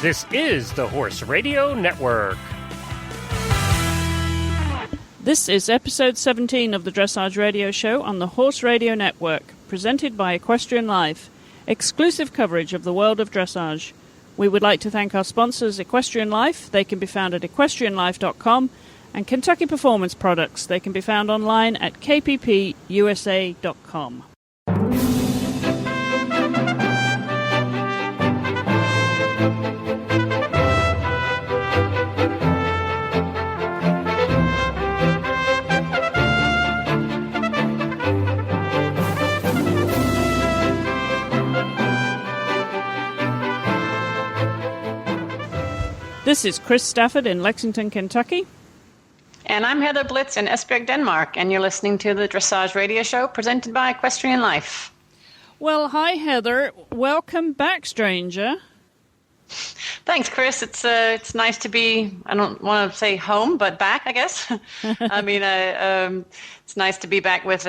This is the Horse Radio Network. This is episode 17 of the Dressage Radio Show on the Horse Radio Network, presented by Equestrian Life, exclusive coverage of the world of dressage. We would like to thank our sponsors, Equestrian Life. They can be found at equestrianlife.com, and Kentucky Performance Products. They can be found online at kppusa.com. This is Chris Stafford in Lexington, Kentucky. And I'm Heather Blitz in Esbjerg, Denmark, and you're listening to the Dressage Radio Show presented by Equestrian Life. Well, hi, Heather. Welcome back, stranger. Thanks, Chris. It's nice to be, I don't want to say home, but back, I guess. I mean, it's nice to be back with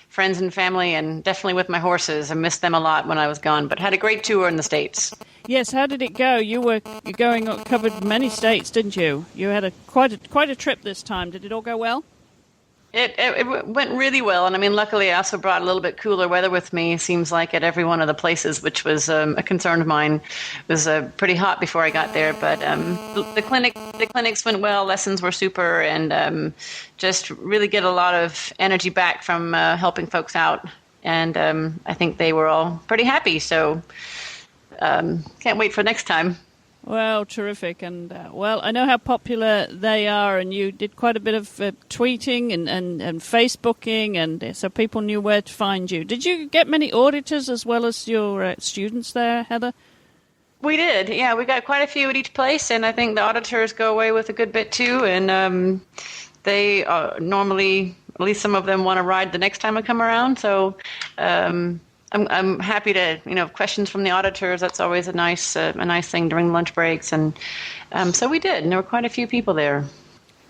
friends and family, and definitely with my horses. I missed them a lot when I was gone, but had a great tour in the States. Yes, how did it go? You covered many states, didn't you? You had quite a trip this time. Did it all go well? It went really well, and I mean, luckily I also brought a little bit cooler weather with me. Seems like at every one of the places, which was a concern of mine. It was pretty hot before I got there, but the clinics went well. Lessons were super, and just really get a lot of energy back from helping folks out. And I think they were all pretty happy. So can't wait for next time. Well, terrific. And, I know how popular they are, and you did quite a bit of tweeting and Facebooking, and so people knew where to find you. Did you get many auditors as well as your students there, Heather? We did, yeah. We got quite a few at each place, and I think the auditors go away with a good bit, too. And they normally, at least some of them, want to ride the next time I come around. So I'm happy to, questions from the auditors. That's always a nice thing during lunch breaks, and so we did. And there were quite a few people there.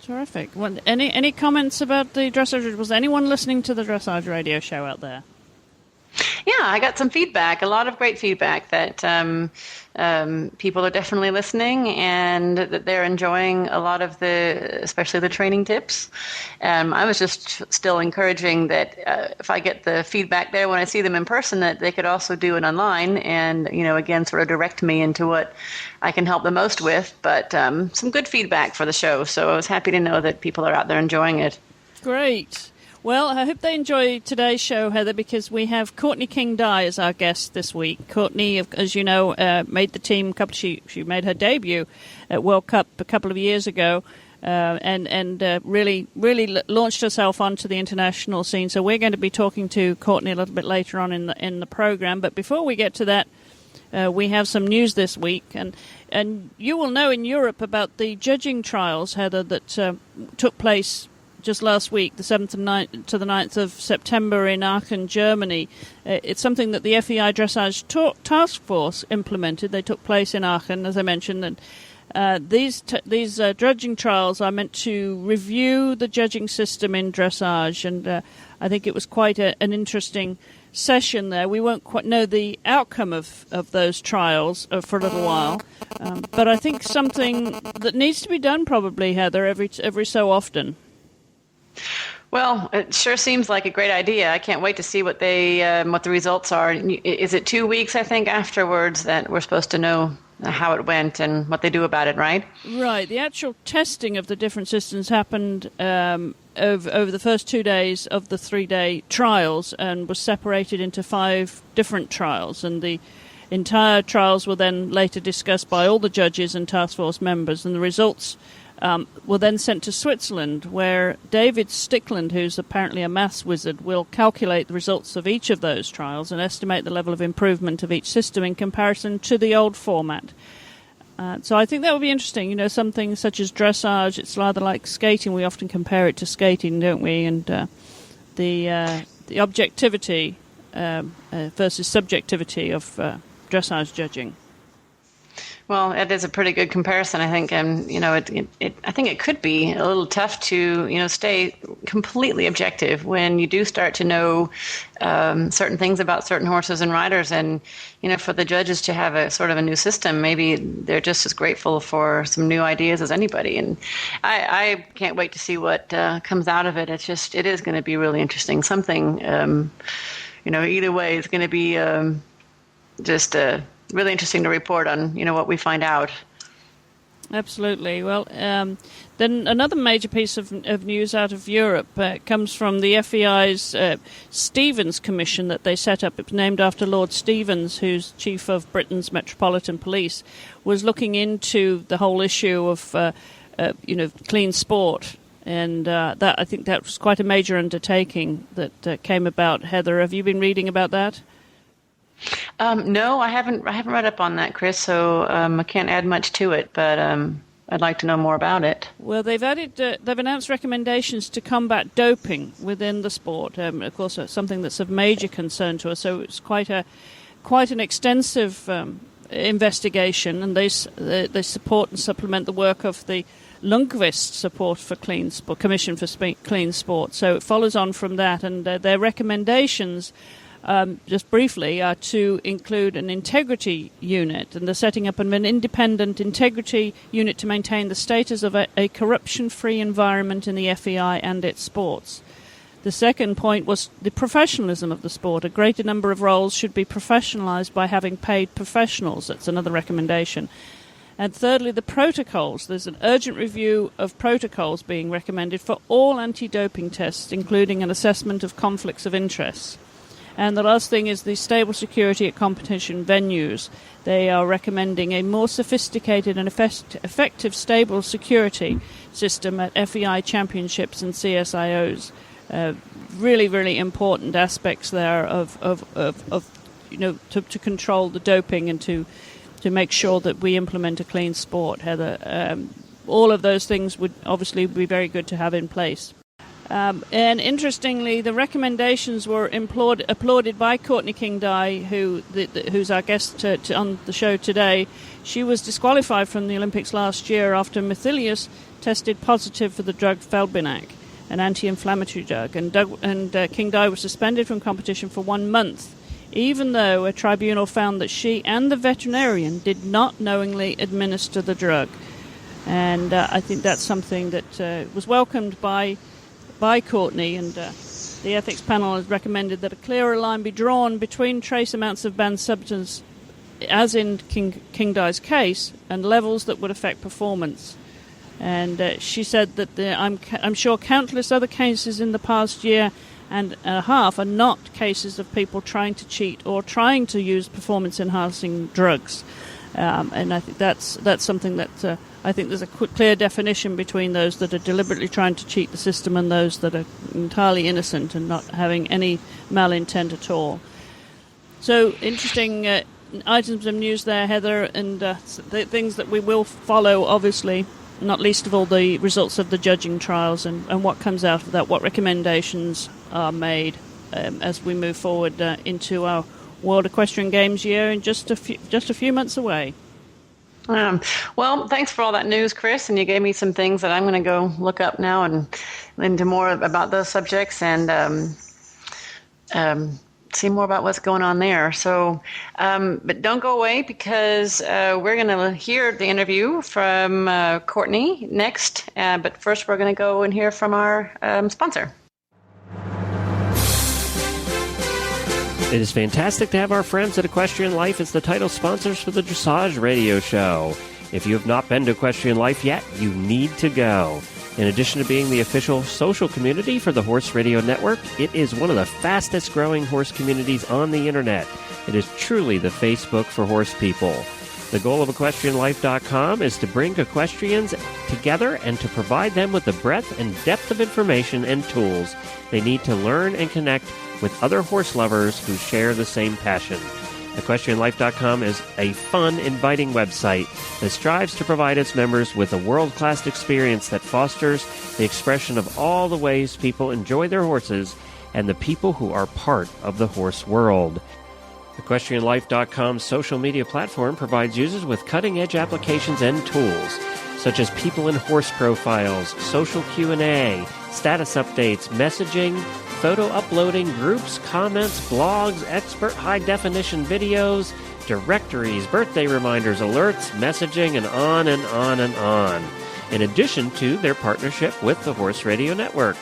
Terrific. Well, any comments about the dressage? Was anyone listening to the Dressage Radio Show out there? Yeah, I got some feedback, a lot of great feedback that people are definitely listening, and that they're enjoying a lot of especially the training tips. I was just still encouraging that if I get the feedback there when I see them in person, that they could also do it online and, again, sort of direct me into what I can help the most with. But some good feedback for the show, so I was happy to know that people are out there enjoying it. Great. Well, I hope they enjoy today's show, Heather, because we have Courtney King-Dye as our guest this week. Courtney, as you know, made the team. She made her debut at World Cup a couple of years ago, and really launched herself onto the international scene. So we're going to be talking to Courtney a little bit later on in the program. But before we get to that, we have some news this week, and you will know in Europe about the judging trials, Heather, that took place just last week, the 7th to the 9th of September in Aachen, Germany. It's something that the FEI Dressage Task Force implemented. They took place in Aachen, as I mentioned. And these judging trials are meant to review the judging system in dressage. And I think it was quite an interesting session there. We won't quite know the outcome of those trials for a little while. But I think something that needs to be done probably, Heather, every so often. Well, it sure seems like a great idea. I can't wait to see what the results are. Is it 2 weeks, I think, afterwards that we're supposed to know how it went and what they do about it, right? Right. The actual testing of the different systems happened over the first 2 days of the 3-day trials, and was separated into 5 different trials. And the entire trials were then later discussed by all the judges and task force members, and the results were then sent to Switzerland, where David Stickland, who's apparently a maths wizard, will calculate the results of each of those trials and estimate the level of improvement of each system in comparison to the old format. So I think that would be interesting. Something such as dressage, it's rather like skating. We often compare it to skating, don't we? And the objectivity versus subjectivity of dressage judging. Well, it is a pretty good comparison, I think, and I think it could be a little tough to stay completely objective when you do start to know certain things about certain horses and riders, and for the judges to have a sort of a new system, maybe they're just as grateful for some new ideas as anybody, and I can't wait to see what comes out of it. It is going to be really interesting. Something, either way, it's going to be just really interesting to report on, what we find out. Absolutely. Well, then another major piece of news out of Europe comes from the FEI's Stevens Commission that they set up. It was named after Lord Stevens, who's chief of Britain's Metropolitan Police, was looking into the whole issue of, clean sport. And I think that was quite a major undertaking that came about. Heather, have you been reading about that? No, I haven't read up on that, Chris, so I can't add much to it, but I'd like to know more about it. Well, they've announced recommendations to combat doping within the sport. Of course, something that's of major concern to us, so it's quite an extensive investigation, and they support and supplement the work of the Lundqvist Support for Clean Sport Commission for Clean Sport. So it follows on from that, and their recommendations, just briefly, are to include an integrity unit, and the setting up of an independent integrity unit to maintain the status of a corruption-free environment in the FEI and its sports. The second point was the professionalism of the sport. A greater number of roles should be professionalised by having paid professionals. That's another recommendation. And thirdly, the protocols. There's an urgent review of protocols being recommended for all anti-doping tests, including an assessment of conflicts of interest. And the last thing is the stable security at competition venues. They are recommending a more sophisticated and effective stable security system at FEI championships and CSIOs. Really, really important aspects there to control the doping and to make sure that we implement a clean sport, Heather. All of those things would obviously be very good to have in place. And interestingly, the recommendations were applauded by Courtney King-Dye, who's our guest on the show today. She was disqualified from the Olympics last year after Mathilius tested positive for the drug Felbinac, an anti-inflammatory drug, and King-Dye was suspended from competition for 1 month, even though a tribunal found that she and the veterinarian did not knowingly administer the drug. And I think that's something that was welcomed by Courtney, and the ethics panel has recommended that a clearer line be drawn between trace amounts of banned substance, as in King-Dye's case, and levels that would affect performance. And she said that I'm sure countless other cases in the past year and a half are not cases of people trying to cheat or trying to use performance-enhancing drugs. And I think that's something that I think there's a clear definition between those that are deliberately trying to cheat the system and those that are entirely innocent and not having any malintent at all. So interesting items of news there, Heather, and the things that we will follow, obviously, not least of all the results of the judging trials and what comes out of that, what recommendations are made as we move forward into our World Equestrian Games year in just a few months away. Well, thanks for all that news, Chris, and you gave me some things that I'm going to go look up now and into more about those subjects and see more about what's going on there. So, but don't go away, because we're going to hear the interview from Courtney next. But first, we're going to go and hear from our sponsor. It is fantastic to have our friends at Equestrian Life as the title sponsors for the Dressage Radio Show. If you have not been to Equestrian Life yet, you need to go. In addition to being the official social community for the Horse Radio Network, it is one of the fastest growing horse communities on the internet. It is truly the Facebook for horse people. The goal of EquestrianLife.com is to bring equestrians together and to provide them with the breadth and depth of information and tools they need to learn and connect with other horse lovers who share the same passion. EquestrianLife.com is a fun, inviting website that strives to provide its members with a world-class experience that fosters the expression of all the ways people enjoy their horses and the people who are part of the horse world. EquestrianLife.com's social media platform provides users with cutting-edge applications and tools, such as people and horse profiles, social Q&A, status updates, messaging, photo uploading, groups, comments, blogs, expert high-definition videos, directories, birthday reminders, alerts, messaging, and on and on and on, in addition to their partnership with the Horse Radio Network.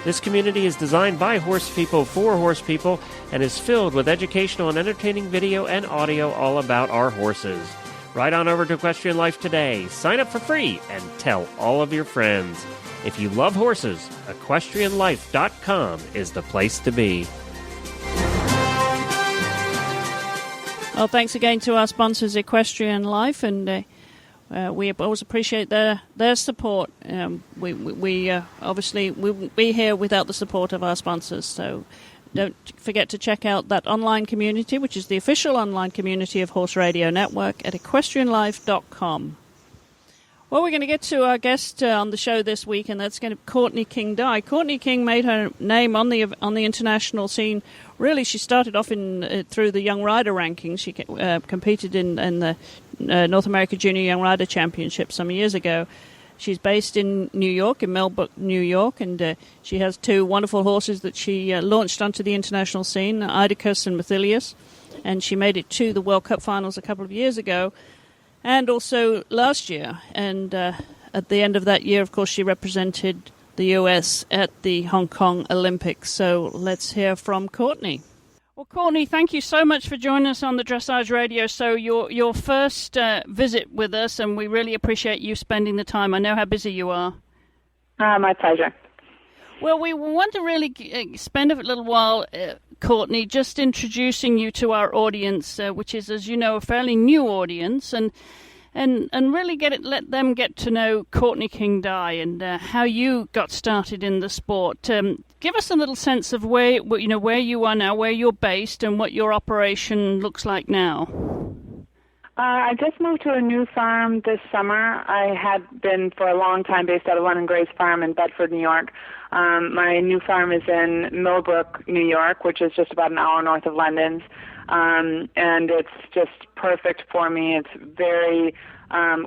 This community is designed by horse people for horse people and is filled with educational and entertaining video and audio all about our horses. Right on over to Equestrian Life today. Sign up for free and tell all of your friends. If you love horses, EquestrianLife.com is the place to be. Well, thanks again to our sponsors, Equestrian Life, and we always appreciate their support. We obviously we wouldn't be here without the support of our sponsors. So don't forget to check out that online community, which is the official online community of Horse Radio Network at equestrianlife.com. Well, we're going to get to our guest on the show this week, and that's going to be Courtney King Dye. Courtney King made her name on the international scene. Really, she started off through the Young Rider rankings. She competed in the North America Junior Young Rider Championship some years ago. She's based in New York, in Millbrook, New York, and she has two wonderful horses that she launched onto the international scene, Idicus and Mathilius, and she made it to the World Cup finals a couple of years ago. And also last year. And at the end of that year, of course, she represented the U.S. at the Hong Kong Olympics. So let's hear from Courtney. Well, Courtney, thank you so much for joining us on the Dressage Radio. So your first visit with us, and we really appreciate you spending the time. I know how busy you are. My pleasure. Well, we want to really spend a little while, Courtney, just introducing you to our audience, which is, as you know, a fairly new audience, and really let them get to know Courtney King Dye and how you got started in the sport. Give us a little sense of where you are now, where you're based, and what your operation looks like now. I just moved to a new farm this summer. I had been for a long time based out of London Gray's farm in Bedford, New York. My new farm is in Millbrook, New York, which is just about an hour north of London's. And it's just perfect for me. It's very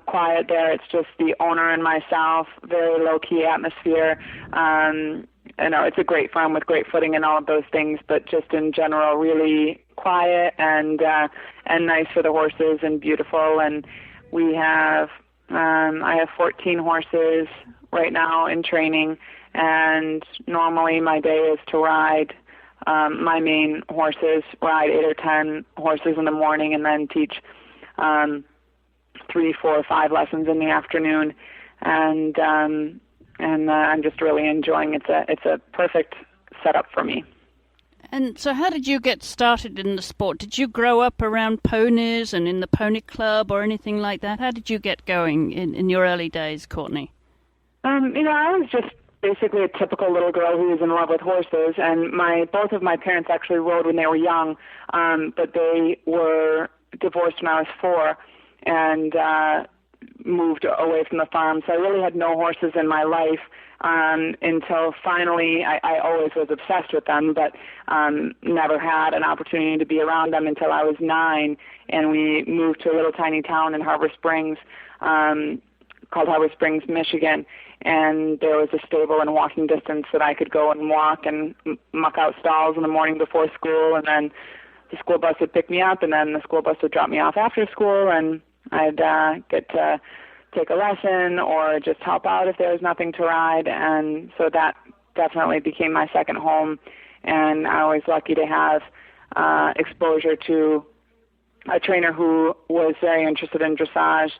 quiet there. It's just the owner and myself, very low-key atmosphere. It's a great farm with great footing and all of those things, but just in general, really quiet and nice for the horses and beautiful. And we have, I have 14 horses right now in training, and normally my day is to ride my main horses, ride 8 or 10 horses in the morning, and then teach 3, 4, 5 lessons in the afternoon. And I'm just really enjoying it. It's a perfect setup for me. And so how did you get started in the sport? Did you grow up around ponies and in the pony club or anything like that? How did you get going in your early days, Courtney? I was just basically a typical little girl who was in love with horses, and both of my parents actually rode when they were young, but they were divorced when I was 4 and moved away from the farm. So I really had no horses in my life until finally I always was obsessed with them, but never had an opportunity to be around them until I was 9, and we moved to a little tiny town in Harbor Springs called Harbor Springs, Michigan, and there was a stable in walking distance that I could go and walk and muck out stalls in the morning before school, and then the school bus would pick me up, and then the school bus would drop me off after school, and I'd get to take a lesson or just help out if there was nothing to ride. And so that definitely became my second home. And I was lucky to have exposure to a trainer who was very interested in dressage.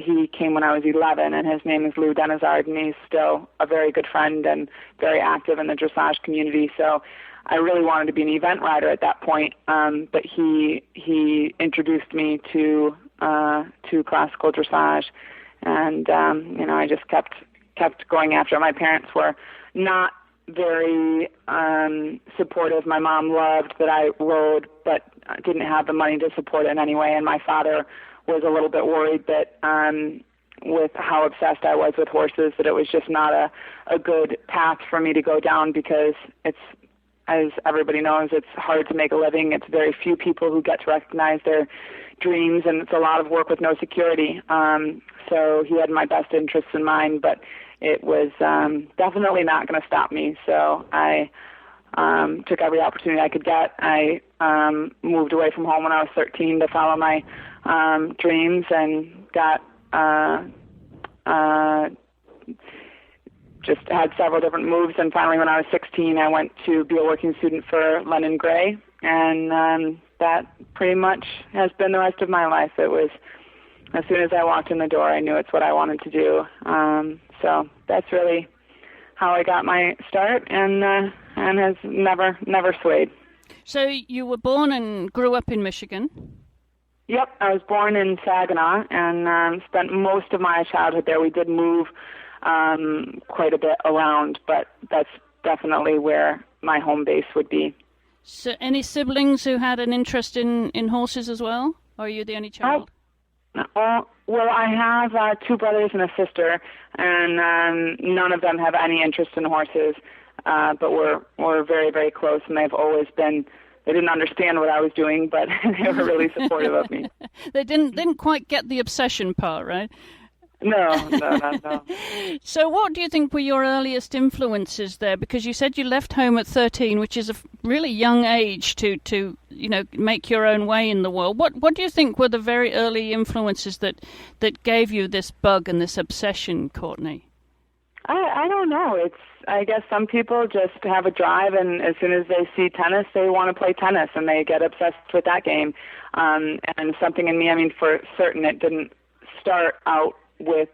He came when I was 11, and his name is Lou Denizard, and he's still a very good friend and very active in the dressage community. So I really wanted to be an event rider at that point, but he introduced me to classical dressage, and I just kept going after it. My parents were not very supportive. My mom loved that I rode, but didn't have the money to support it in any way, and my father was a little bit worried that with how obsessed I was with horses, that it was just not a good path for me to go down, because it's as everybody knows, it's hard to make a living. It's very few people who get to recognize their dreams, and it's a lot of work with no security. So he had my best interests in mind, but it was definitely not going to stop me. So I took every opportunity I could get. I moved away from home when I was 13 to follow my dreams, and got just had several different moves. And finally, when I was 16, I went to be a working student for Lennon Gray, and that pretty much has been the rest of my life. It was, as soon as I walked in the door, I knew it's what I wanted to do. So that's really how I got my start, and has never swayed. So you were born and grew up in Michigan? Yep, I was born in Saginaw and spent most of my childhood there. We did move quite a bit around, but that's definitely where my home base would be. So any siblings who had an interest in horses as well? Or are you the only child? Well, I have 2 brothers and a sister, and none of them have any interest in horses, but we're very, very close, and they've always been. They didn't understand what I was doing, but they were really supportive of me. They didn't quite get the obsession part, right? No. So what do you think were your earliest influences there? Because you said you left home at 13, which is a really young age to make your own way in the world. What do you think were the very early influences that gave you this bug and this obsession, Courtney? I don't know. I guess some people just have a drive, and as soon as they see tennis, they want to play tennis, and they get obsessed with that game. And something in me, I mean, for certain, it didn't start out with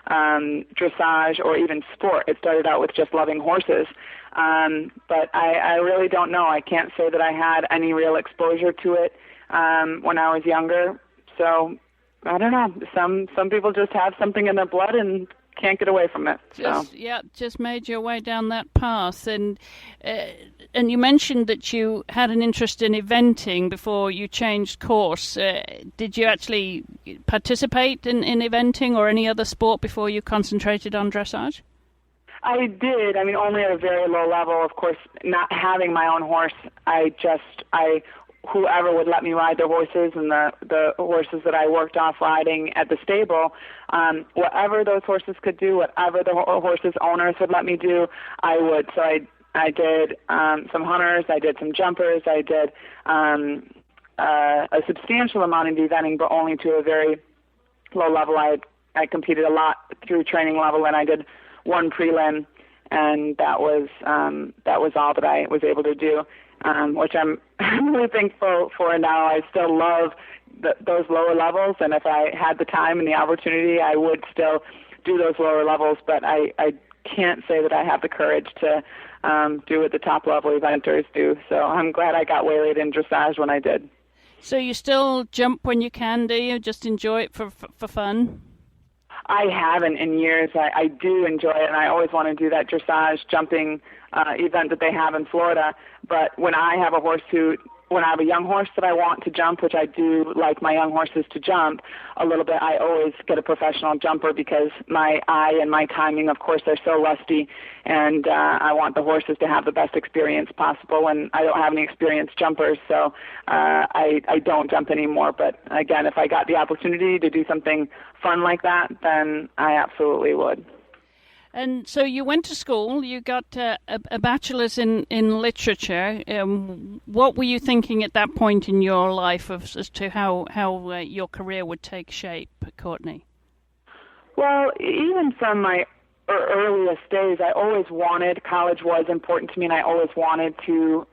dressage or even sport. It started out with just loving horses. But I really don't know. I can't say that I had any real exposure to it when I was younger. So I don't know. Some people just have something in their blood and can't get away from it. Just made your way down that path. And you mentioned that you had an interest in eventing before you changed course. Did you actually participate in eventing or any other sport before you concentrated on dressage? I did. I mean, only at a very low level. Of course, not having my own horse, whoever would let me ride their horses, and the horses that I worked off riding at the stable, whatever those horses could do, whatever the horses' owners would let me do, I would. So I did some hunters, I did some jumpers, I did a substantial amount of eventing, but only to a very low level. I competed a lot through training level, and I did 1 prelim, and that was all that I was able to do. Which I'm really thankful for now. I still love those lower levels, and if I had the time and the opportunity, I would still do those lower levels, but I can't say that I have the courage to do what the top level eventers do. So I'm glad I got waylaid in dressage when I did. So you still jump when you can, do you? Just enjoy it for fun? I haven't in years. I do enjoy it, and I always want to do that dressage jumping event that they have in Florida. But when I have a young horse that I want to jump, which I do like my young horses to jump a little bit, I always get a professional jumper because my eye and my timing, of course, are so rusty, and I want the horses to have the best experience possible when I don't have any experienced jumpers, so I don't jump anymore. But again, if I got the opportunity to do something fun like that, then I absolutely would. And so you went to school, you got a bachelor's in literature. What were you thinking at that point in your life as to how your career would take shape, Courtney? Well, even from my earliest days, I always wanted, college was important to me, and I always wanted to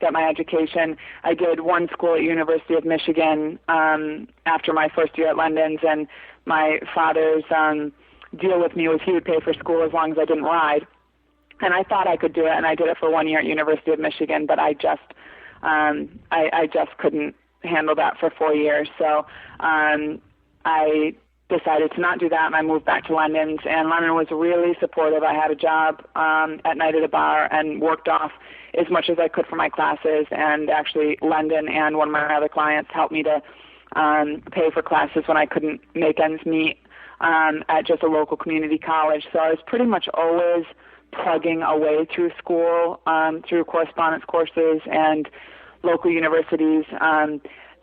get my education. I did 1 school at University of Michigan after my first year at London's, and my father's deal with me was he would pay for school as long as I didn't ride. And I thought I could do it, and I did it for 1 year at University of Michigan, but I just couldn't handle that for 4 years. So I decided to not do that, and I moved back to London's, and London was really supportive. I had a job at night at a bar and worked off as much as I could for my classes, and actually London and one of my other clients helped me to pay for classes when I couldn't make ends meet at just a local community college. So I was pretty much always plugging away through school, through correspondence courses and local universities.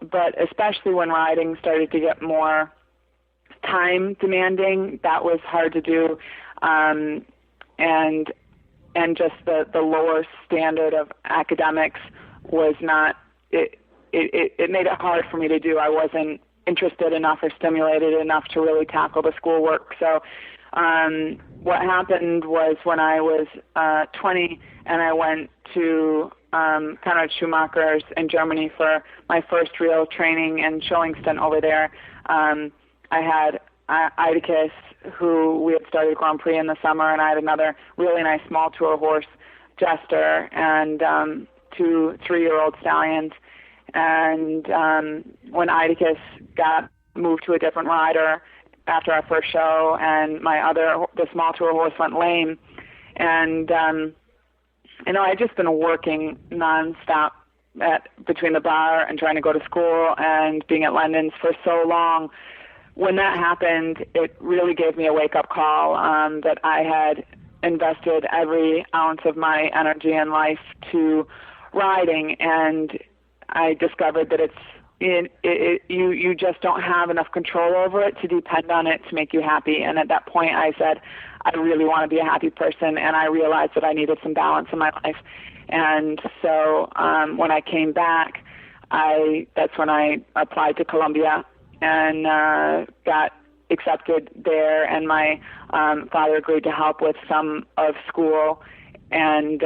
But especially when riding started to get more time demanding, that was hard to do. And just the lower standard of academics was not, it made it hard for me to do. I wasn't interested enough or stimulated enough to really tackle the schoolwork. So what happened was when I was 20 and I went to Conrad Schumacher's in Germany for my first real training and showing stint over there, I had Idicus, who we had started Grand Prix in the summer, and I had another really nice small tour horse, Jester, and 2 3-year-old stallions. And when Idicus got moved to a different rider after our first show, and the small tour horse went lame, and I'd just been working nonstop between the bar and trying to go to school and being at London's for so long. When that happened, it really gave me a wake-up call that I had invested every ounce of my energy and life to riding, and I discovered that you just don't have enough control over it to depend on it to make you happy. And at that point, I said, I really want to be a happy person, and I realized that I needed some balance in my life. And so when I came back, that's when I applied to Columbia and got accepted there, and my father agreed to help with some of school. And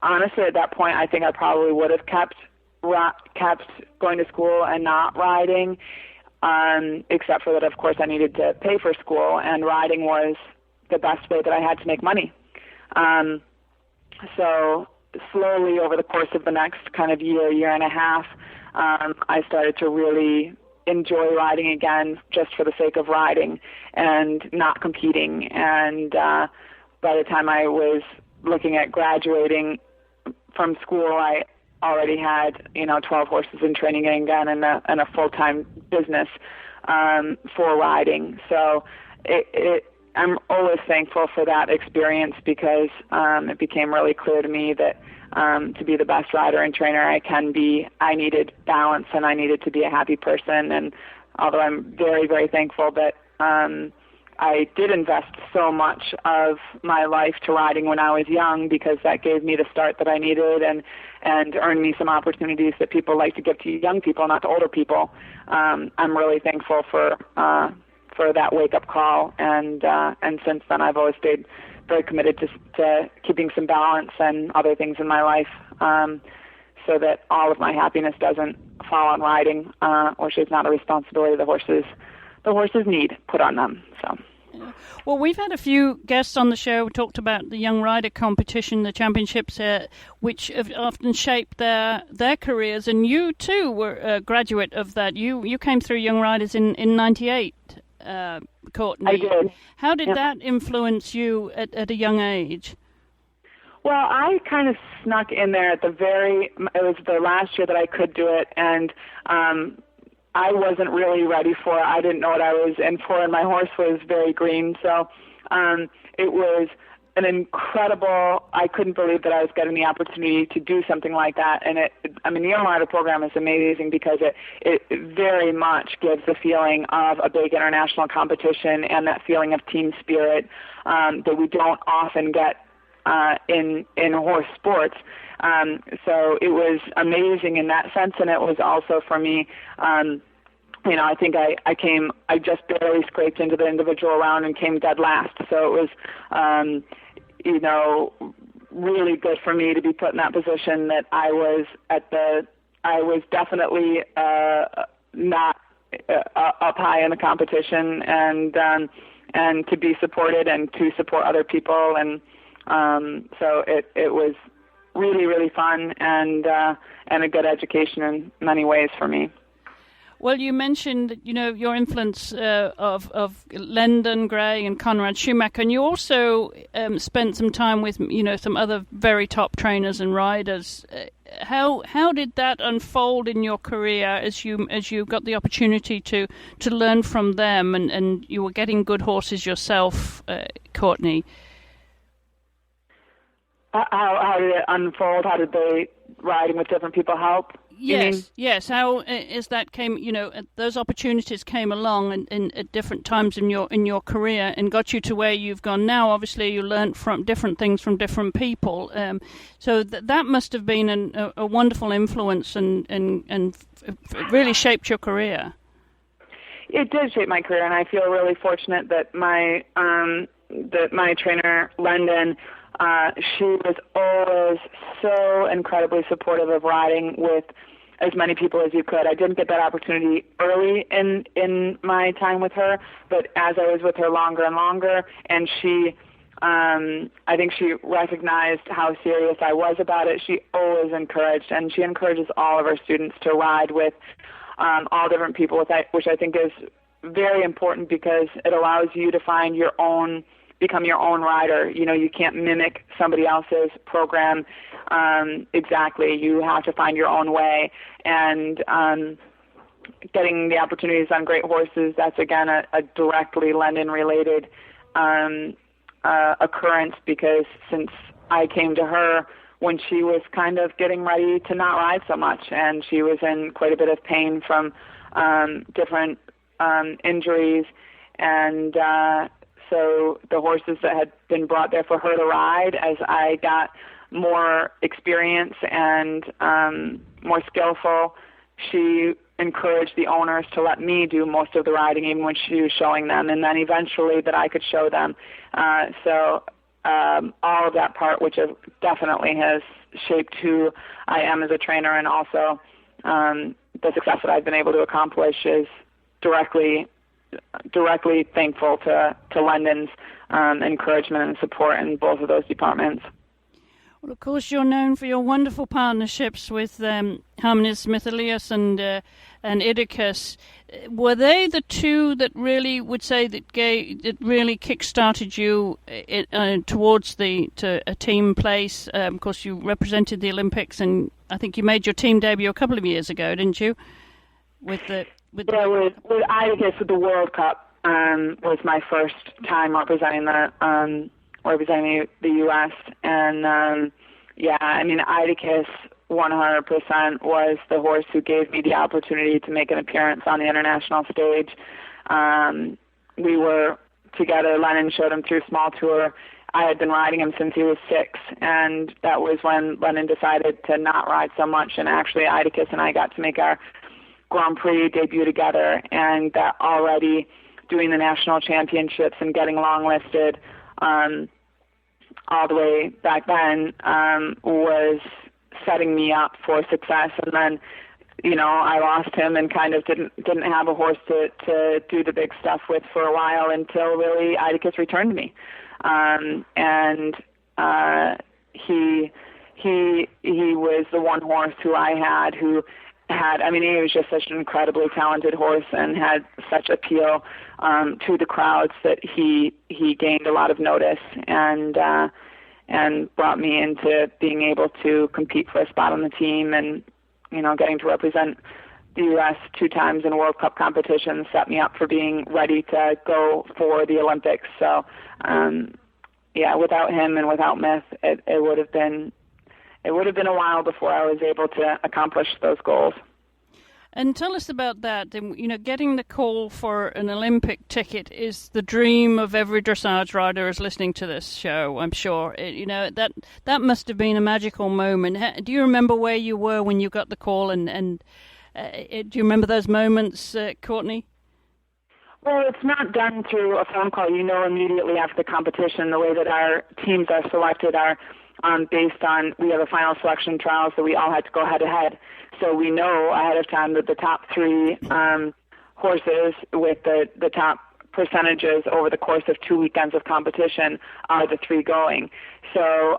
honestly, at that point, I think I probably would have kept going to school and not riding, except for that, of course, I needed to pay for school, and riding was the best way that I had to make money. So slowly over the course of the next kind of year and a half, I started to really enjoy riding again just for the sake of riding and not competing. And by the time I was looking at graduating from school, I already had 12 horses in training again and a full-time business for riding. So I'm always thankful for that experience, because it became really clear to me that to be the best rider and trainer I can be, I needed balance and I needed to be a happy person. And although I'm very, very thankful that I did invest so much of my life to riding when I was young, because that gave me the start that I needed and earned me some opportunities that people like to give to young people, not to older people. I'm really thankful for that wake-up call, and since then I've always stayed very committed to keeping some balance and other things in my life, so that all of my happiness doesn't fall on riding, which is not a responsibility the horses need put on them. So. Well, we've had a few guests on the show who talked about the Young Rider competition, the championships, which have often shaped their careers, and you too were a graduate of that. You came through Young Riders in 98. Courtney. I did. How did that influence you at a young age? Well, I kind of snuck in there it was the last year that I could do it, and I wasn't really ready for it. I didn't know what I was in for, and my horse was very green, so it was an incredible, I couldn't believe that I was getting the opportunity to do something like that. And the Young Rider program is amazing because it very much gives the feeling of a big international competition and that feeling of team spirit that we don't often get in horse sports. So it was amazing in that sense, and it was also for me, I think I just barely scraped into the individual round and came dead last. So it was, really good for me to be put in that position that I was definitely not up high in the competition, and to be supported and to support other people. And so it was really, really fun and a good education in many ways for me. Well, you mentioned, your influence of Lendon Gray and Conrad Schumacher, and you also spent some time with, some other very top trainers and riders. How did that unfold in your career as you got the opportunity to learn from them, and you were getting good horses yourself, Courtney? How did it unfold? How did they riding with different people help? Yes. How is that came? Those opportunities came along at different times in your career and got you to where you've gone now. Obviously, you learned from different things from different people. So that must have been a wonderful influence and really shaped your career. It did shape my career, and I feel really fortunate that my trainer, London. She was always so incredibly supportive of riding with as many people as you could. I didn't get that opportunity early in my time with her, but as I was with her longer and longer, and she, I think she recognized how serious I was about it. She always encouraged, and she encourages all of her students to ride with all different people, which I think is very important because it allows you to find become your own rider. You can't mimic somebody else's program exactly. You have to find your own way. And getting the opportunities on great horses, that's, again, a directly London-related occurrence because since I came to her when she was kind of getting ready to not ride so much, and she was in quite a bit of pain from different injuries, and so the horses that had been brought there for her to ride, as I got more experience and more skillful, she encouraged the owners to let me do most of the riding, even when she was showing them, and then eventually that I could show them. So all of that part, which definitely has shaped who I am as a trainer, and also the success that I've been able to accomplish is directly thankful to London's encouragement and support in both of those departments. Well, of course, you're known for your wonderful partnerships with Harmony Smith-Elias and Idicus. Were they the two that really would say that really kick-started you towards to a team place? Of course, you represented the Olympics, and I think you made your team debut a couple of years ago, didn't you? With Idicus, with the World Cup was my first time representing the U.S. And Idicus 100% was the horse who gave me the opportunity to make an appearance on the international stage. We were together. Lennon showed him through Small Tour. I had been riding him since he was 6, and that was when Lennon decided to not ride so much. And actually, Idicus and I got to make our Grand Prix debut together, and that already doing the national championships and getting long-listed all the way back then was setting me up for success. And then, I lost him and kind of didn't have a horse to do the big stuff with for a while until really Idicus returned to me. He was the one horse who I had he was just such an incredibly talented horse and had such appeal to the crowds that he gained a lot of notice and brought me into being able to compete for a spot on the team, and getting to represent the U.S. 2 times in World Cup competitions set me up for being ready to go for the Olympics. So without him and without Myth, it would have been a while before I was able to accomplish those goals. And tell us about that. Getting the call for an Olympic ticket is the dream of every dressage rider who's listening to this show, I'm sure. That must have been a magical moment. Do you remember where you were when you got the call, and do you remember those moments, Courtney? Well, it's not done through a phone call. Immediately after the competition, the way that our teams are selected are based on, we have a final selection trial, so we all had to go head-to-head. So we know ahead of time that the top 3 horses with the top percentages over the course of 2 weekends of competition are the 3 going. So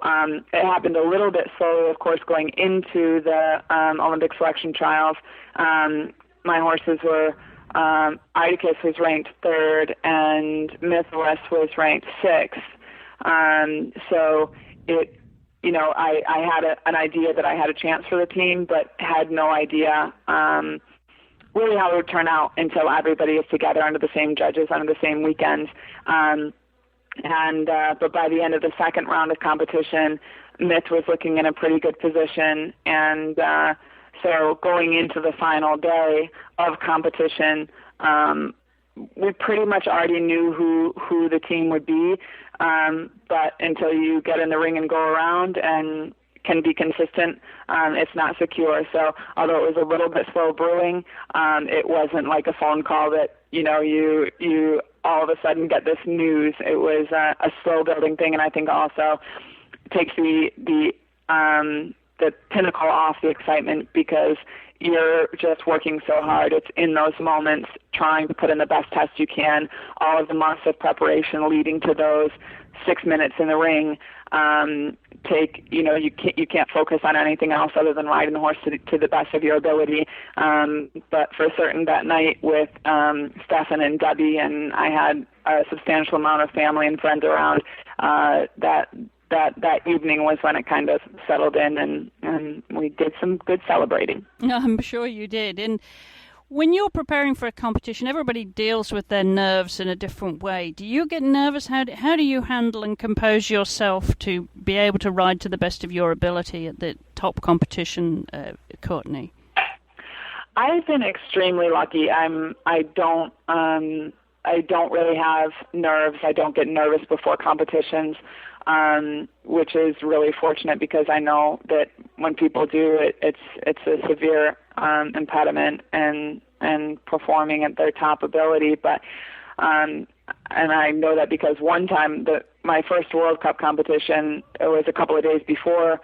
it happened a little bit slowly, of course, going into the Olympic selection trials. My horses were, Idicus was ranked 3rd and Mythiless was ranked 6th. So it, I had an idea that I had a chance for the team, but had no idea really how it would turn out until everybody is together under the same judges, under the same weekends. But by the end of the second round of competition, Mitch was looking in a pretty good position, and so going into the final day of competition, we pretty much already knew who the team would be, but until you get in the ring and go around and can be consistent, it's not secure. So although it was a little bit slow brewing, it wasn't like a phone call that, you all of a sudden get this news. It was a slow building thing, and I think also takes the pinnacle off the excitement, because you're just working so hard. It's in those moments trying to put in the best test you can. All of the months of preparation leading to those 6 minutes in the ring you can't focus on anything else other than riding the horse to the best of your ability. But for certain that night with Stefan and Debbie, and I had a substantial amount of family and friends around, that evening was when it kind of settled in, and we did some good celebrating. I'm sure you did. And when you're preparing for a competition, everybody deals with their nerves in a different way. Do you get nervous? How do you handle and compose yourself to be able to ride to the best of your ability at the top competition, Courtney? I've been extremely lucky. I don't really have nerves. I don't get nervous before competitions, which is really fortunate, because I know that when people do, it's a severe impediment and performing at their top ability. But and I know that because one time my first World Cup competition, it was a couple of days before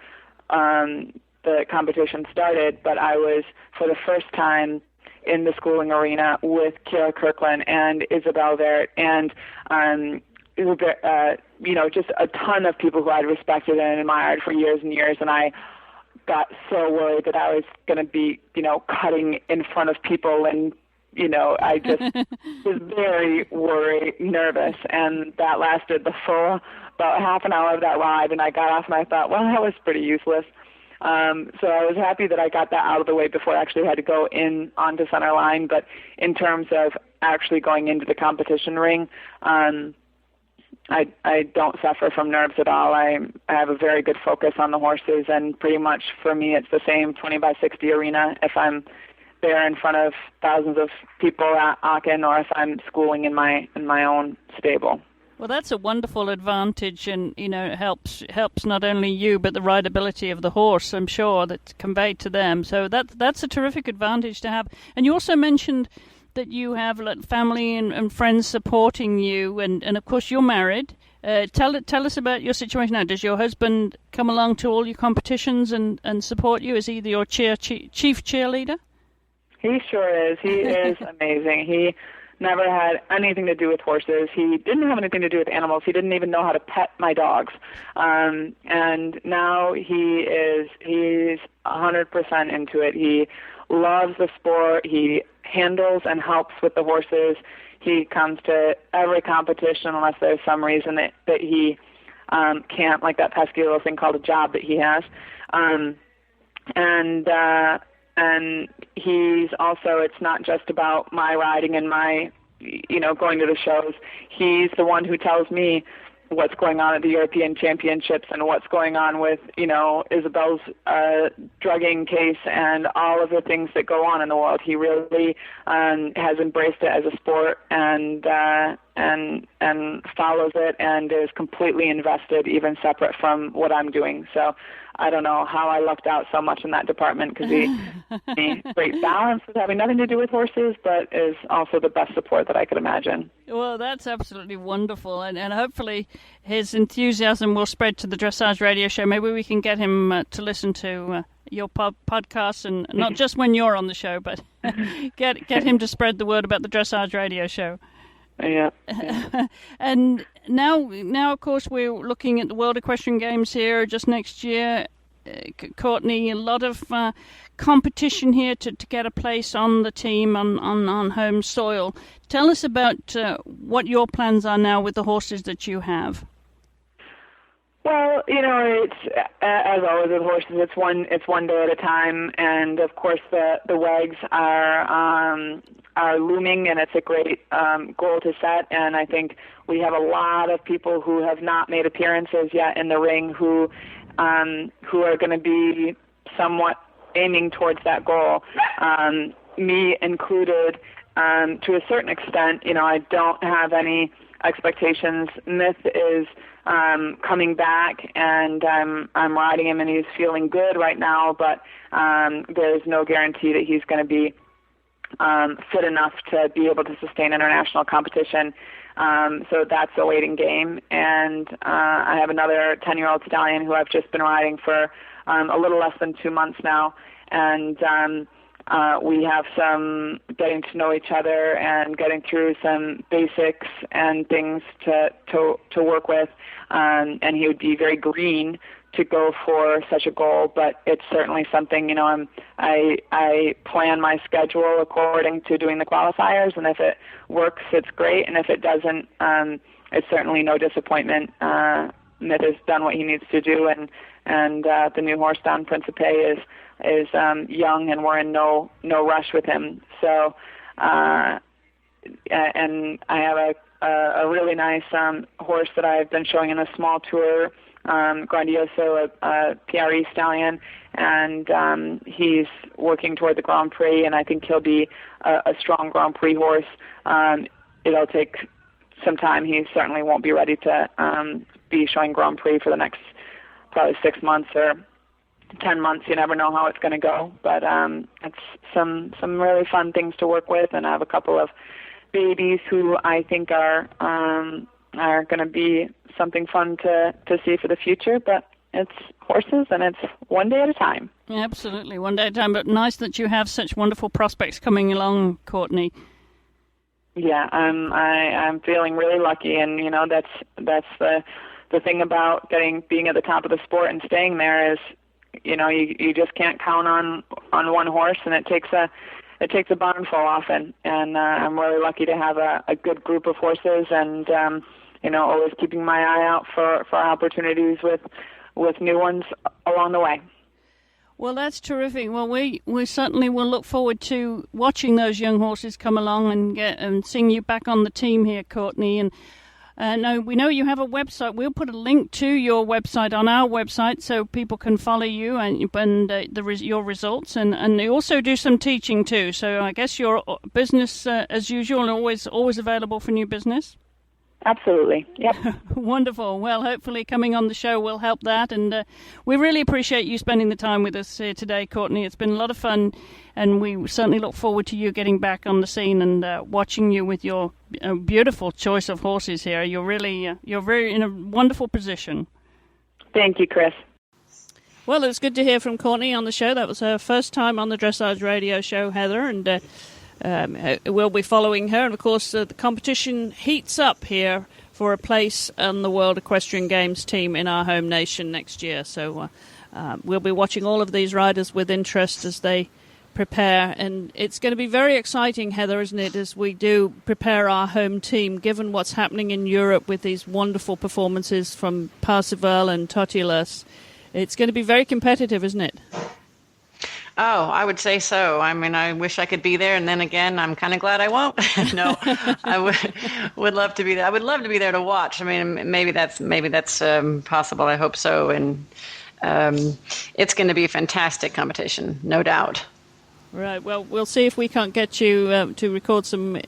the competition started, but I was for the first time in the schooling arena with Kira Kirkland and Isabel Vert, and just a ton of people who I'd respected and admired for years and years, and I got so worried that I was going to be, cutting in front of people, and, I just was very worried, nervous, and that lasted the full about half an hour of that ride, and I got off and I thought, well, that was pretty useless. So I was happy that I got that out of the way before I actually had to go in onto center line. But in terms of actually going into the competition ring, I don't suffer from nerves at all. I have a very good focus on the horses, and pretty much for me it's the same 20 by 60 arena if I'm there in front of thousands of people at Aachen, or if I'm schooling in my own stable. Well, that's a wonderful advantage, and it helps not only you but the rideability of the horse, I'm sure, that's conveyed to them. So that's a terrific advantage to have. And you also mentioned that you have family and friends supporting you, and of course you're married. Tell us about your situation now. Does your husband come along to all your competitions and support you? Is he your chief cheerleader? He sure is. He is amazing. He never had anything to do with horses. He didn't have anything to do with animals. He didn't even know how to pet my dogs. And now he's 100% into it. He loves the sport. He handles and helps with the horses. He comes to every competition unless there's some reason that he can't, like that pesky little thing called a job that he has. And he's also, it's not just about my riding and my, going to the shows. He's the one who tells me what's going on at the European Championships and what's going on with, Isabel's drugging case and all of the things that go on in the world. He really has embraced it as a sport and follows it and is completely invested, even separate from what I'm doing. So I don't know how I lucked out so much in that department, because he great balance with having nothing to do with horses, but is also the best support that I could imagine. Well, that's absolutely wonderful, and hopefully his enthusiasm will spread to the Dressage Radio Show. Maybe we can get him to listen to your podcast, and not just when you're on the show, but get him to spread the word about the Dressage Radio Show. Yeah. And now, of course, we're looking at the World Equestrian Games here just next year. Courtney, a lot of competition here to get a place on the team on home soil. Tell us about what your plans are now with the horses that you have. Well, it's as always with horses. It's one day at a time, and of course the WEGs are looming, and it's a great goal to set. And I think we have a lot of people who have not made appearances yet in the ring who who are going to be somewhat aiming towards that goal, me included. To a certain extent, I don't have any expectations. Myth is coming back, and I'm riding him, and he's feeling good right now, but there's no guarantee that he's going to be fit enough to be able to sustain international competition. So that's a waiting game. And I have another 10-year-old stallion who I've just been riding for a little less than 2 months now, and we have some getting to know each other and getting through some basics and things to work with. And he would be very green to go for such a goal, but it's certainly something, I plan my schedule according to doing the qualifiers, and if it works, it's great, and if it doesn't, it's certainly no disappointment. Myth has done what he needs to do, and the new horse down Principe is young, and we're in no rush with him. So, and I have a really nice horse that I've been showing in a small tour, Grandioso, a PRE stallion, and he's working toward the Grand Prix, and I think he'll be a strong Grand Prix horse. It'll take some time. He certainly won't be ready to be showing Grand Prix for the next probably 6 months or 10 months. You never know how it's going to go, but it's some really fun things to work with, and I have a couple of babies who I think are going to be something fun to see for the future, but it's horses, and it's one day at a time. Absolutely, one day at a time, but nice that you have such wonderful prospects coming along, Courtney. Yeah, I'm feeling really lucky, and that's the thing about being at the top of the sport and staying there is, you just can't count on one horse, and it takes a barn full often, and I'm really lucky to have a good group of horses, and always keeping my eye out for opportunities with new ones along the way. Well, that's terrific. Well, we certainly will look forward to watching those young horses come along and seeing you back on the team here, Courtney. And we know you have a website. We'll put a link to your website on our website so people can follow you and your results. And you also do some teaching too. So I guess your business, as usual, always available for new business. Absolutely. Yep. Wonderful. Well, hopefully coming on the show will help that. And we really appreciate you spending the time with us here today, Courtney. It's been a lot of fun, and we certainly look forward to you getting back on the scene and watching you with your beautiful choice of horses here. You're very in a wonderful position. Thank you, Chris. Well, it's good to hear from Courtney on the show. That was her first time on the Dressage Radio Show, Heather, and we'll be following her. And, of course, the competition heats up here for a place on the World Equestrian Games team in our home nation next year. So we'll be watching all of these riders with interest as they prepare. And it's going to be very exciting, Heather, isn't it, as we do prepare our home team, given what's happening in Europe with these wonderful performances from Parseval and Totilas. It's going to be very competitive, isn't it? Oh, I would say so. I mean, I wish I could be there, and then again, I'm kind of glad I won't. No, I would love to be there. I would love to be there to watch. I mean, maybe that's possible. I hope so, and it's going to be a fantastic competition, no doubt. Right. Well, we'll see if we can't get you to record some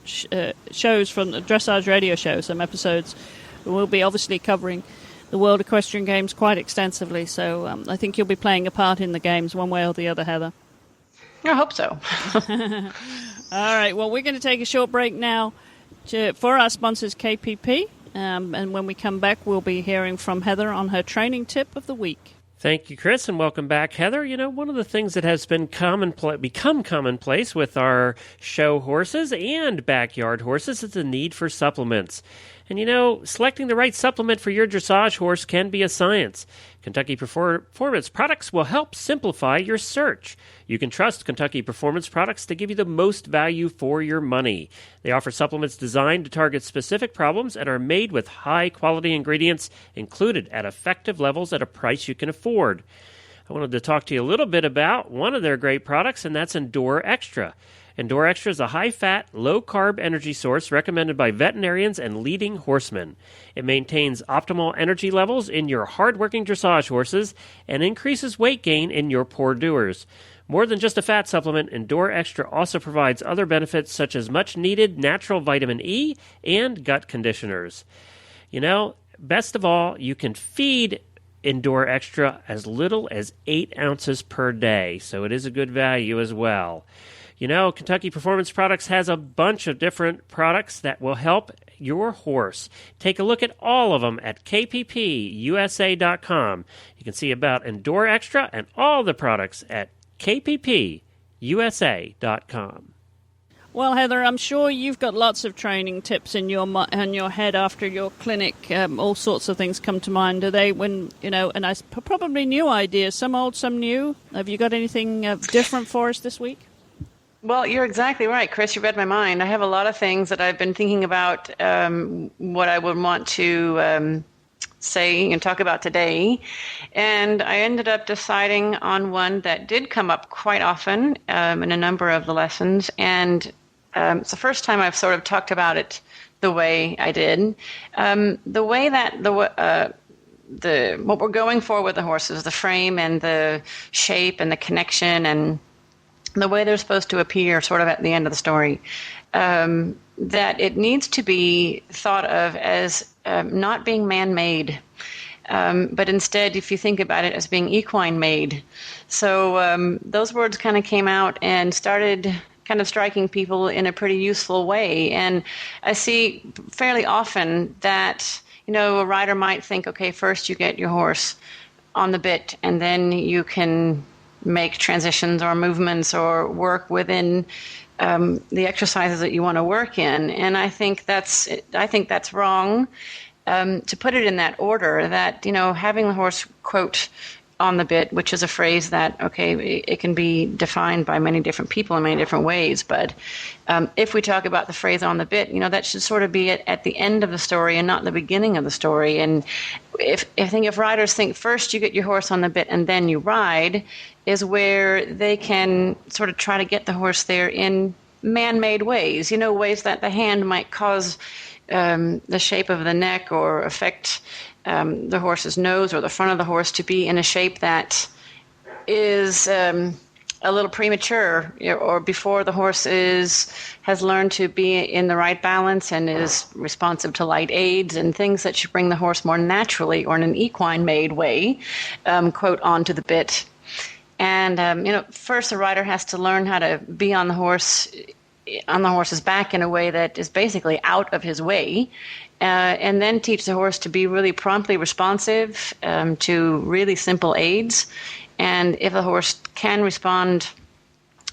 shows from the Dressage Radio Show, some episodes. We'll be obviously covering the World Equestrian Games quite extensively, so I think you'll be playing a part in the games one way or the other, Heather. I hope so. All right, well, we're going to take a short break now for our sponsors, KPP, and when we come back, we'll be hearing from Heather on her training tip of the week. Thank you, Chris, and welcome back, Heather. One of the things that has been become commonplace with our show horses and backyard horses is the need for supplements. And, selecting the right supplement for your dressage horse can be a science. Kentucky Performance Products will help simplify your search. You can trust Kentucky Performance Products to give you the most value for your money. They offer supplements designed to target specific problems and are made with high-quality ingredients included at effective levels at a price you can afford. I wanted to talk to you a little bit about one of their great products, and that's Endure Extra. Endure Extra is a high-fat, low-carb energy source recommended by veterinarians and leading horsemen. It maintains optimal energy levels in your hard-working dressage horses and increases weight gain in your poor doers. More than just a fat supplement, Endure Extra also provides other benefits such as much-needed natural vitamin E and gut conditioners. You know, best of all, you can feed Endure Extra as little as 8 ounces per day, so it is a good value as well. You know, Kentucky Performance Products has a bunch of different products that will help your horse. Take a look at all of them at kppusa.com. You can see about Endure Extra and all the products at kppusa.com. Well, Heather, I'm sure you've got lots of training tips in your head after your clinic. All sorts of things come to mind. Do they, and probably new ideas, some old, some new. Have you got anything different for us this week? Well, you're exactly right, Chris. You read my mind. I have a lot of things that I've been thinking about, what I would want to say and talk about today. And I ended up deciding on one that did come up quite often in a number of the lessons. And it's the first time I've sort of talked about it the way I did. The way that what we're going for with the horses, the frame and the shape and the connection and the way they're supposed to appear sort of at the end of the story, that it needs to be thought of as not being man-made, but instead, if you think about it, as being equine-made. So those words kind of came out and started kind of striking people in a pretty useful way. And I see fairly often that, a rider might think, okay, first you get your horse on the bit, and then you can make transitions or movements or work within the exercises that you want to work in. And I think that's wrong to put it in that order, that, having the horse, quote, on the bit, which is a phrase that, okay, it can be defined by many different people in many different ways. But if we talk about the phrase on the bit, that should sort of be at the end of the story and not the beginning of the story. And if riders think first you get your horse on the bit and then you ride, is where they can sort of try to get the horse there in man-made ways, ways that the hand might cause the shape of the neck or affect the horse's nose or the front of the horse to be in a shape that is a little premature, or before the horse has learned to be in the right balance and is responsive to light aids and things that should bring the horse more naturally or in an equine-made way, quote, onto the bit. And first the rider has to learn how to be on the horse's back in a way that is basically out of his way. And then teach the horse to be really promptly responsive to really simple aids. And if the horse can respond,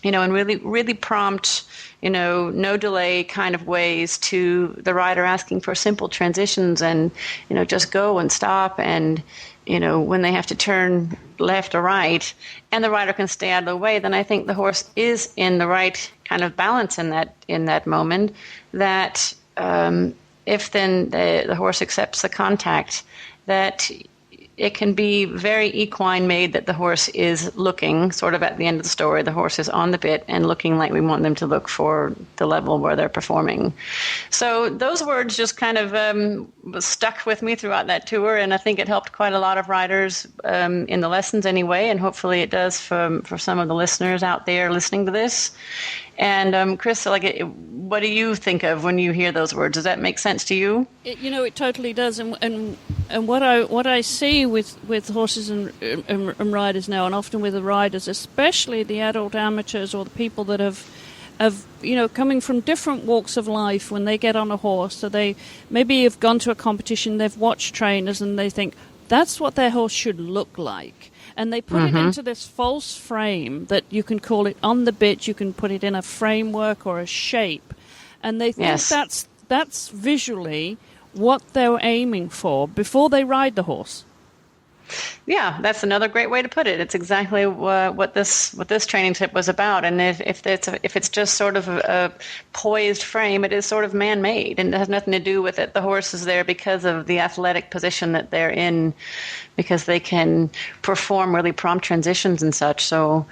in really, really prompt, no delay kind of ways to the rider asking for simple transitions and, just go and stop and, when they have to turn left or right, and the rider can stay out of the way, then I think the horse is in the right kind of balance in that moment, that if then the horse accepts the contact, that it can be very equine made, that the horse is looking sort of at the end of the story. The horse is on the bit and looking like we want them to look for the level where they're performing. So those words just kind of stuck with me throughout that tour, and I think it helped quite a lot of riders in the lessons anyway, and hopefully it does for some of the listeners out there listening to this. And Chris, what do you think of when you hear those words? Does that make sense to you? It totally does. And what I see with horses and riders now, and often with the riders, especially the adult amateurs or the people that have coming from different walks of life, when they get on a horse, so they maybe have gone to a competition, they've watched trainers, and they think that's what their horse should look like. And they put it into this false frame that you can call it on the bit, you can put it in a framework or a shape. And they think that's visually what they're aiming for before they ride the horse. Yeah, that's another great way to put it. It's exactly what this training tip was about. And if it's just sort of a poised frame, it is sort of man-made, and it has nothing to do with it. The horse is there because of the athletic position that they're in, because they can perform really prompt transitions and such. So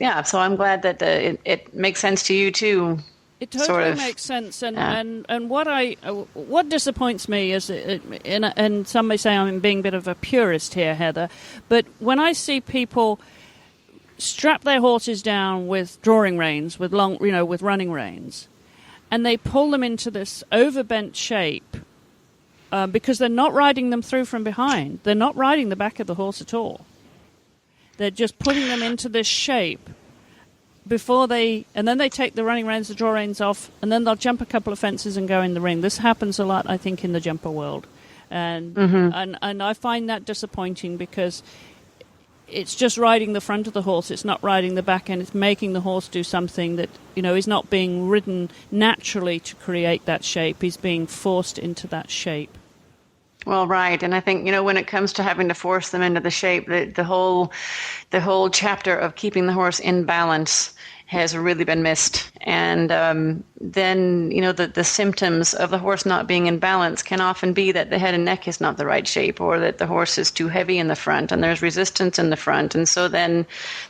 yeah, so I'm glad that it makes sense to you too. It totally makes sense, and what disappoints me is, and some may say I'm being a bit of a purist here, Heather, but when I see people strap their horses down with drawing reins, with with running reins, and they pull them into this overbent shape because they're not riding them through from behind. They're not riding the back of the horse at all. They're just putting them into this shape. And then they take the running reins, the draw reins off, and then they'll jump a couple of fences and go in the ring. This happens a lot, I think, in the jumper world. And I find that disappointing because it's just riding the front of the horse. It's not riding the back end. It's making the horse do something that, is not being ridden naturally to create that shape. He's being forced into that shape. Well, right, and I think when it comes to having to force them into the shape, the whole chapter of keeping the horse in balance has really been missed. And then the symptoms of the horse not being in balance can often be that the head and neck is not the right shape, or that the horse is too heavy in the front, and there's resistance in the front, and so then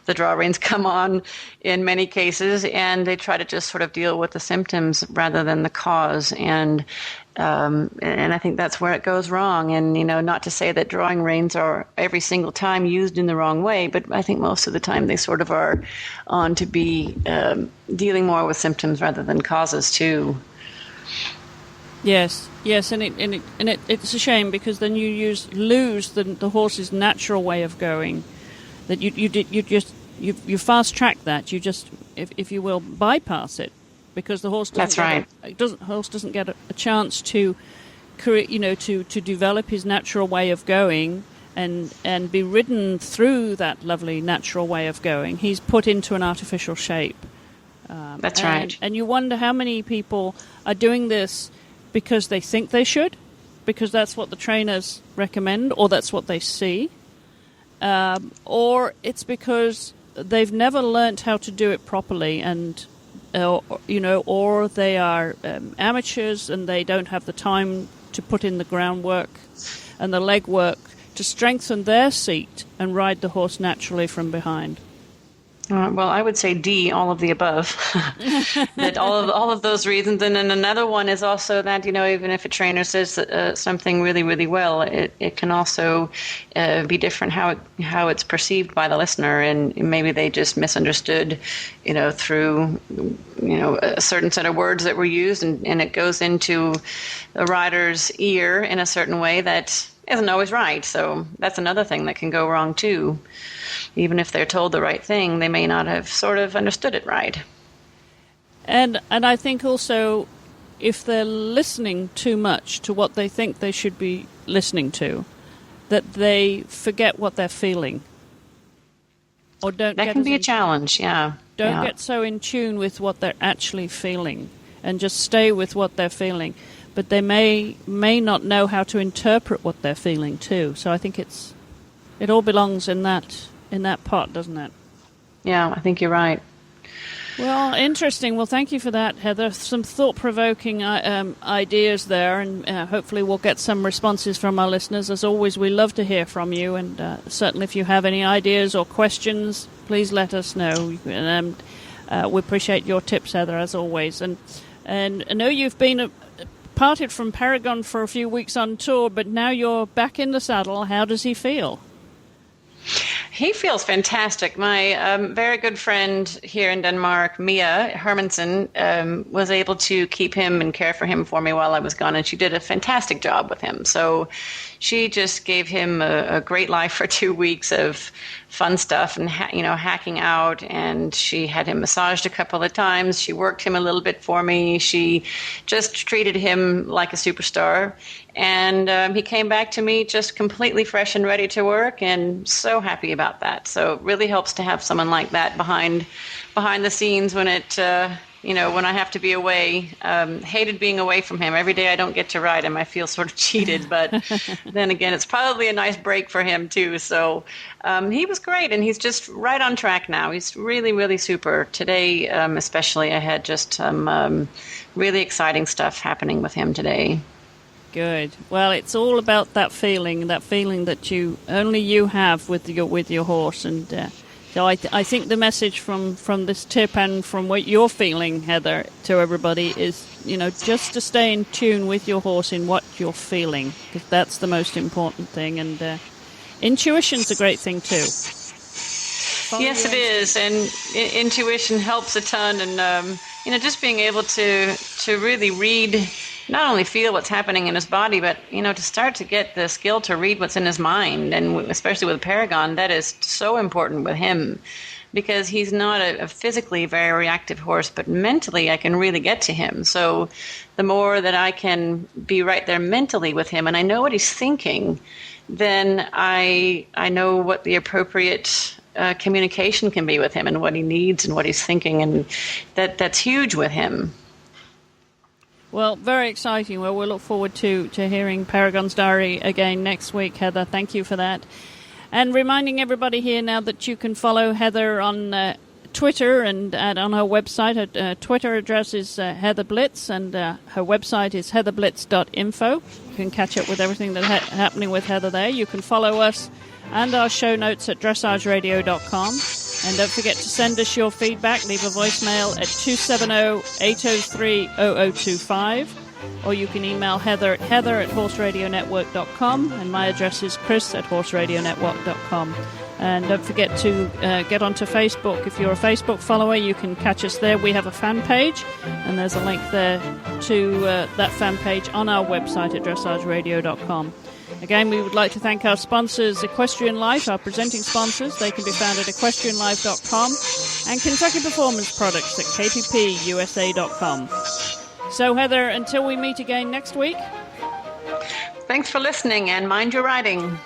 the draw reins come on in many cases, and they try to just sort of deal with the symptoms rather than the cause. And I think that's where it goes wrong. And, not to say that drawing reins are every single time used in the wrong way, but I think most of the time they sort of are on to be dealing more with symptoms rather than causes too. Yes, and it's a shame because then you lose the horse's natural way of going. That you fast track that. You just, if you will, bypass it. Because the horse doesn't get a chance to create, to develop his natural way of going and be ridden through that lovely natural way of going. He's put into an artificial shape. That's right. And you wonder how many people are doing this because they think they should, because that's what the trainers recommend, or that's what they see, or it's because they've never learnt how to do it properly and. Or they are amateurs and they don't have the time to put in the groundwork and the leg work to strengthen their seat and ride the horse naturally from behind. Well, I would say D, all of the above. That all of those reasons, and then another one is also that even if a trainer says something really, really well, it can also be different how it's perceived by the listener, and maybe they just misunderstood, through a certain set of words that were used, and it goes into a rider's ear in a certain way that isn't always right. So that's another thing that can go wrong too. Even if they're told the right thing, they may not have sort of understood it right. And I think also if they're listening too much to what they think they should be listening to, that they forget what they're feeling. Or don't that can be a challenge, yeah. Don't get so in tune with what they're actually feeling and just stay with what they're feeling. But they may not know how to interpret what they're feeling too. So I think it all belongs in that pot, doesn't it? Yeah, I think you're right. Well, interesting. Well, thank you for that, Heather. Some thought-provoking ideas there, and hopefully we'll get some responses from our listeners. As always, we love to hear from you, and certainly if you have any ideas or questions, please let us know. And we appreciate your tips, Heather, as always. And I know you've been parted from Paragon for a few weeks on tour, but now you're back in the saddle. How does he feel? He feels fantastic. My very good friend here in Denmark, Mia Hermansen, was able to keep him and care for him for me while I was gone, and she did a fantastic job with him. So she just gave him a great life for 2 weeks of fun stuff and hacking out, and she had him massaged a couple of times. She worked him a little bit for me. She just treated him like a superstar, and he came back to me just completely fresh and ready to work, and so happy about that. So it really helps to have someone like that behind the scenes when when I have to be away. Hated being away from him. Every day I don't get to ride him, I feel sort of cheated. But then again, it's probably a nice break for him too. So he was great, and he's just right on track now. He's really, really super. Today, especially, I had just some really exciting stuff happening with him today. Good. Well, it's all about that feeling that only you have with your horse, and So I think the message from this tip and from what you're feeling, Heather, to everybody is, just to stay in tune with your horse in what you're feeling, because that's the most important thing. And intuition's a great thing too. Yes, it is, and intuition helps a ton. And just being able to really read, not only feel what's happening in his body, but to start to get the skill to read what's in his mind, and especially with Paragon, that is so important with him, because he's not a physically very reactive horse, but mentally I can really get to him. So the more that I can be right there mentally with him, and I know what he's thinking, then I know what the appropriate communication can be with him, and what he needs and what he's thinking, and that's huge with him. Well, very exciting. Well, we'll look forward to hearing Paragon's Diary again next week, Heather. Thank you for that. And reminding everybody here now that you can follow Heather on Twitter and on her website. Her Twitter address is Heather Blitz, and her website is heatherblitz.info. You can catch up with everything that's happening with Heather there. You can follow us and our show notes at dressageradio.com. And don't forget to send us your feedback. Leave a voicemail at 270-803-0025. Or you can email Heather at horseradionetwork.com. And my address is chris@horseradionetwork.com. And don't forget to get onto Facebook. If you're a Facebook follower, you can catch us there. We have a fan page, and there's a link there to that fan page on our website at dressageradio.com. Again, we would like to thank our sponsors, Equestrian Life, our presenting sponsors. They can be found at equestrianlife.com, and Kentucky Performance Products at kppusa.com. So, Heather, until we meet again next week. Thanks for listening, and mind your riding.